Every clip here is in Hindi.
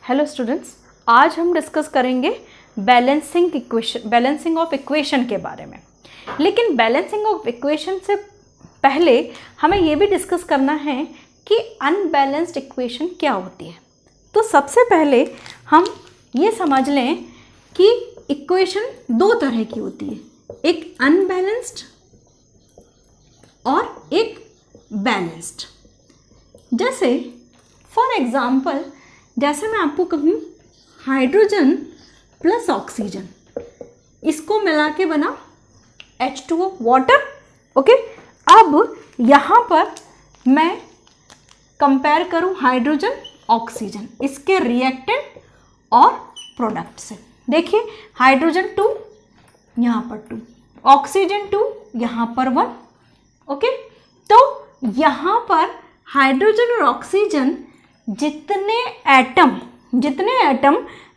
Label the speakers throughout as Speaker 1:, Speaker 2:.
Speaker 1: हेलो स्टूडेंट्स, आज हम डिस्कस करेंगे बैलेंसिंग ऑफ इक्वेशन के बारे में। लेकिन बैलेंसिंग ऑफ इक्वेशन से पहले हमें ये भी डिस्कस करना है कि अनबैलेंस्ड इक्वेशन क्या होती है। तो सबसे पहले हम ये समझ लें कि इक्वेशन दो तरह की होती है, एक अनबैलेंस्ड और एक बैलेंस्ड। जैसे फॉर एग्जाम्पल, जैसे मैं आपको कहूँ हाइड्रोजन प्लस ऑक्सीजन, इसको मिला के बना H2O वाटर। ओके, अब यहाँ पर मैं कंपेयर करूँ हाइड्रोजन ऑक्सीजन, इसके रिएक्टेंट और प्रोडक्ट से। देखिए हाइड्रोजन 2, यहाँ पर 2, ऑक्सीजन 2, यहाँ पर 1। ओके, तो यहाँ पर हाइड्रोजन और ऑक्सीजन जितने एटम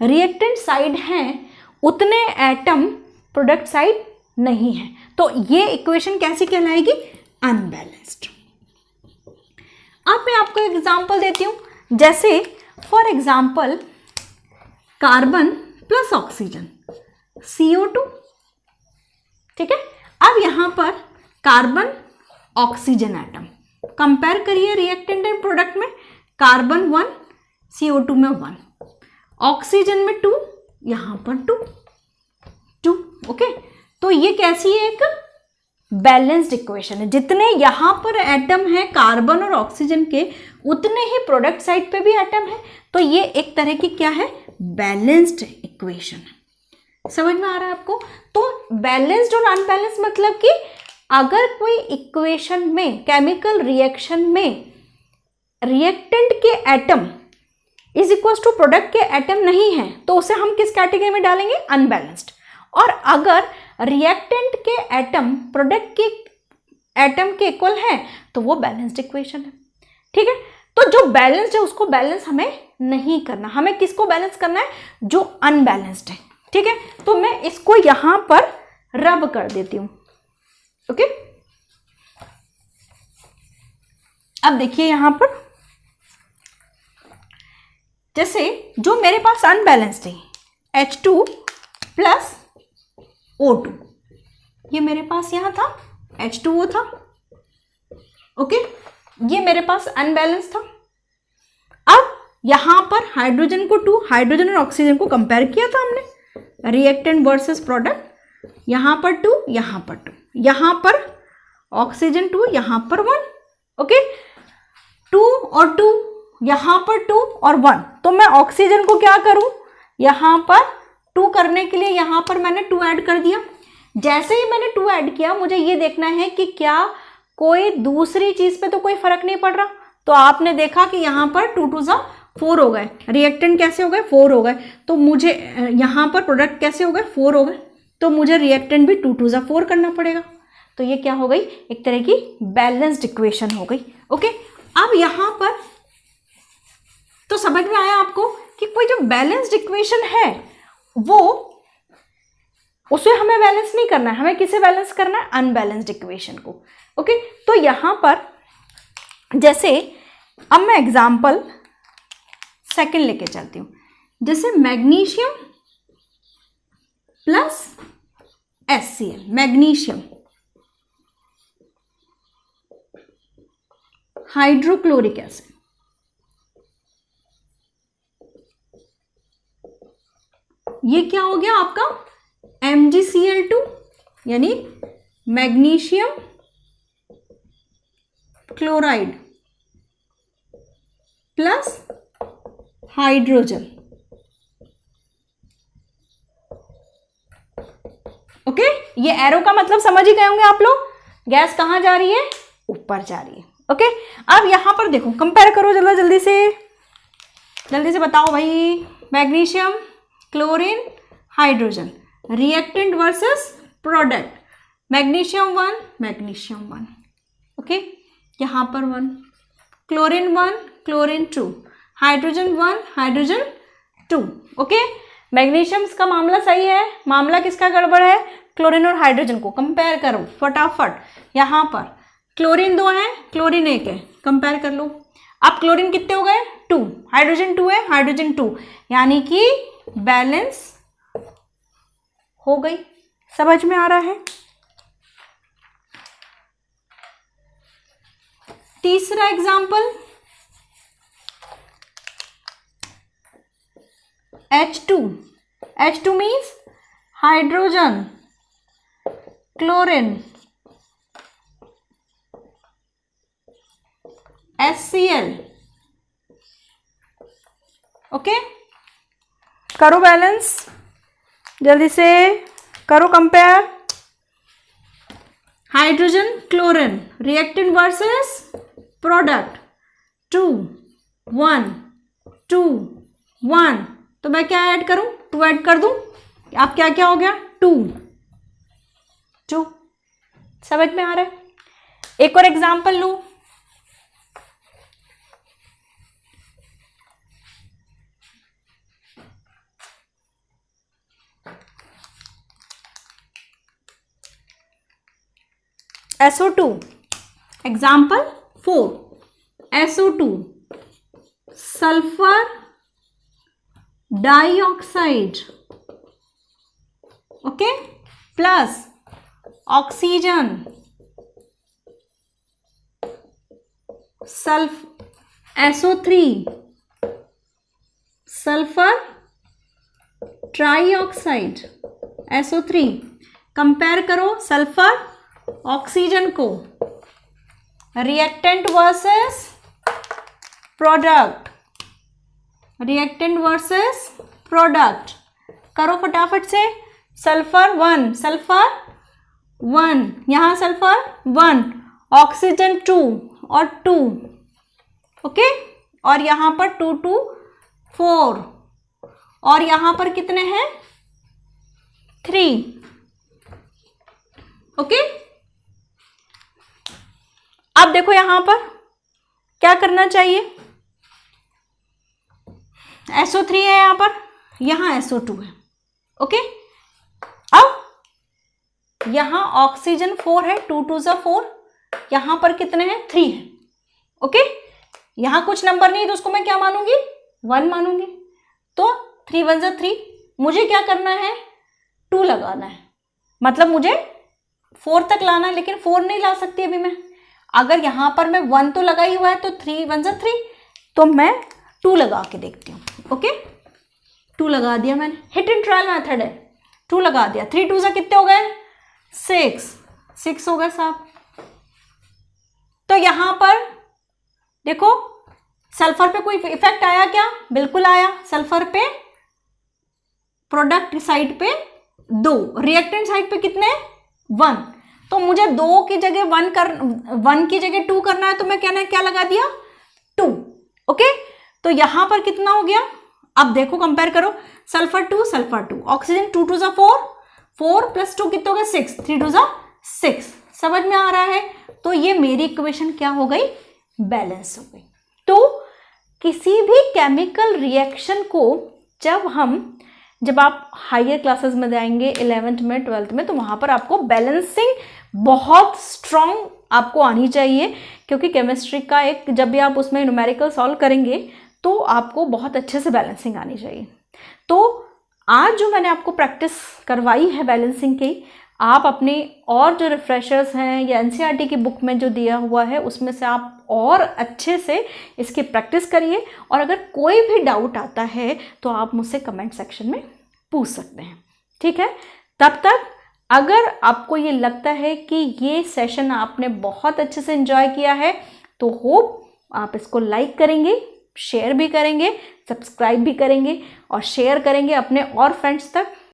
Speaker 1: रिएक्टेंट साइड हैं उतने एटम प्रोडक्ट साइड नहीं है। तो ये इक्वेशन कैसी कहलाएगी? अनबैलेंस्ड। अब मैं आपको एग्जांपल देती हूँ। जैसे for example carbon plus oxygen CO2, ठीक है। अब यहाँ पर कार्बन ऑक्सीजन एटम कंपेयर करिए रिएक्टेंट एंड प्रोडक्ट में। कार्बन 1, CO2 में 1, ऑक्सीजन में 2, यहाँ पर 2। ओके, तो ये कैसी है? एक बैलेंस्ड इक्वेशन है। जितने यहाँ पर एटम है कार्बन और ऑक्सीजन के, उतने ही प्रोडक्ट साइड पे भी एटम है। तो ये एक तरह की क्या है? बैलेंस्ड इक्वेशन है। समझ में आ रहा है आपको? तो बैलेंस्ड और अनबैलेंस्ड मतलब कि अगर कोई इक्वेशन में, केमिकल रिएक्शन में रिएक्टेंट के atom is equal to product के एटम नहीं है, तो उसे हम किस कैटेगरी में डालेंगे? अनबैलेंस्ड। और अगर रिएक्टेंट के एटम प्रोडक्ट के एटम के इक्वल है तो वो बैलेंस्ड इक्वेशन है। ठीक है, तो जो बैलेंस्ड है उसको बैलेंस हमें नहीं करना। हमें किसको बैलेंस करना है? जो अनबैलेंस्ड है। ठीक है, तो मैं इसको यहां पर रब कर देती हूं। ओके, अब देखिए यहां पर जैसे जो मेरे पास अनबैलेंस्ड है H2 प्लस O2, ये मेरे पास यहां था H2O था। ओके, ये मेरे पास अनबैलेंस था। अब यहां पर हाइड्रोजन को 2, हाइड्रोजन और ऑक्सीजन को कंपेयर किया था हमने, रिएक्टेंट वर्सेस प्रोडक्ट। यहां पर 2, यहां पर 2, यहां पर ऑक्सीजन 2, यहां पर 1। ओके, 2 और 2, यहां पर 2 और 1। तो मैं ऑक्सीजन को क्या करूं? यहां पर 2 करने के लिए यहां पर मैंने 2 ऐड कर दिया। जैसे ही मैंने 2 ऐड किया, मुझे ये देखना है कि क्या कोई दूसरी चीज पे तो कोई फर्क नहीं पड़ रहा। तो आपने देखा कि यहां पर 2 2 जा 4 हो गए, रिएक्टेंट कैसे हो गए? 4 हो गए। तो मुझे यहां पर प्रोडक्ट कैसे हो गए? 4 हो गए। तो मुझे रिएक्टेंट भी 2 2 जा 4 करना पड़ेगा। तो ये क्या हो गई? एक तरह की बैलेंस्ड इक्वेशन हो गई। ओके, अब यहां पर तो समझ में आया आपको कि कोई जो बैलेंस्ड इक्वेशन है वो, उसे हमें बैलेंस नहीं करना है। हमें किसे बैलेंस करना है? अनबैलेंस्ड इक्वेशन को। ओके, तो यहां पर जैसे अब मैं एग्जांपल सेकंड लेके चलती हूं। जैसे magnesium plus HCl, magnesium hydrochloric acid, ये क्या हो गया आपका? MgCl2, यानी magnesium chloride plus hydrogen. Okay, ये एरो का मतलब समझ ही गए होंगे आप लोग। गैस कहां जा रही है? ऊपर जा रही है। ओके, अब यहां पर देखो, कंपेयर करो जल्दी से बताओ भाई। Magnesium, chlorine, hydrogen, reactant versus product. Magnesium 1, magnesium 1। Okay, यहां पर 1, chlorine 1, chlorine 2, hydrogen 1, hydrogen 2। Okay, magnesium का मामला सही है, मामला किसका गड़बड़ है? क्लोरीन और हाइड्रोजन को कंपेयर करो फटाफट। यहां पर क्लोरीन 2 है, क्लोरीन 1 है, कंपेयर कर लो। अब क्लोरीन कितने हो गए? 2, हाइड्रोजन 2 है, हाइड्रोजन 2, यानी कि बैलेंस हो गई। समझ में आ रहा है? तीसरा example, H2, H2 means hydrogen, chlorine, HCl। Okay, करो बैलेंस, जल्दी से करो compare. Hydrogen chlorine, reactant versus product, 2 1 2 1, तो मैं क्या ऐड करूं? 2 ऐड कर दूं। आप क्या क्या हो गया? 2 2। समझ में आ रहा है? एक और एग्जांपल लूं, SO2, example 4, SO2 sulphur dioxide, okay, plus oxygen, SO3 sulphur trioxide, SO3। Compare करो सल्फर ऑक्सीजन को, reactant versus product, reactant versus product. करो फटाफट से। सल्फर 1, सल्फर 1, यहां सल्फर 1, ऑक्सीजन 2 और 2, ओके, और यहां पर 2 2 4, और यहां पर कितने हैं? 3, ओके। अब देखो यहां पर क्या करना चाहिए? SO3 है यहां पर, यहां SO2 है, ओके। अब यहां ऑक्सीजन 4 है, 2 2 4, यहां पर कितने हैं? 3 है, ओके। यहां कुछ नंबर नहीं है तो उसको मैं क्या मानूंगी? 1 मानूंगी। तो 3 1 3, मुझे क्या करना है? 2 लगाना है, मतलब मुझे 4 तक लाना है, लेकिन 4 नहीं ला सकती अभी मैं। अगर यहां पर मैं 1 तो लगा ही हुआ है, तो 3 1 3, तो मैं 2 लगा के देखती हूँ, ओके। 2 लगा दिया मैंने, हिट एंड ट्रायल मेथड है। 2 लगा दिया, 3 2 कितने हो गए? 6 हो गए साहब। तो यहां पर देखो सल्फर पे कोई इफेक्ट आया क्या? बिल्कुल आया। सल्फर पे प्रोडक्ट साइड पे 2, रिएक्टेंट साइड पे कितने? 1। तो मुझे 2 की जगह 1 की जगह 2 करना है, तो मैं क्या लगा दिया? 2, ओके। तो यहां पर कितना हो गया? अब देखो कंपेयर करो, सल्फर 2 सल्फर 2, ऑक्सीजन 2 2 4, 4 + 2 कितना हो गया? 6, 3 2 6। समझ में आ रहा है? तो ये मेरी इक्वेशन क्या हो गई? बैलेंस हो गई। तो किसी भी केमिकल रिएक्शन को जब आप हायर क्लासेस में जाएंगे, 11th में 12th में, तो वहां पर आपको बैलेंसिंग बहुत स्ट्रॉन्ग आपको आनी चाहिए, क्योंकि केमिस्ट्री का जब भी आप उसमें न्यूमेरिकल सॉल्व करेंगे तो आपको बहुत अच्छे से बैलेंसिंग आनी चाहिए। तो आज जो मैंने आपको प्रैक्टिस करवाई है बैलेंसिंग की, आप अपने और जो रिफ्रेशर्स हैं या NCERT की बुक में जो दिया हुआ है उसमें से आप और अच्छे से इसकी प्रैक्टिस करिए। और अगर कोई भी डाउट आता है तो आप मुझसे कमेंट सेक्शन में पूछ सकते हैं, ठीक है। तब तक अगर आपको ये लगता है कि ये सेशन आपने बहुत अच्छे से एंजॉय किया है, तो होप आप इसको लाइक करेंगे, शेयर भी करेंगे, सब्सक्राइब भी करेंगे और शेयर करेंगे अपने और फ्रेंड्स तक।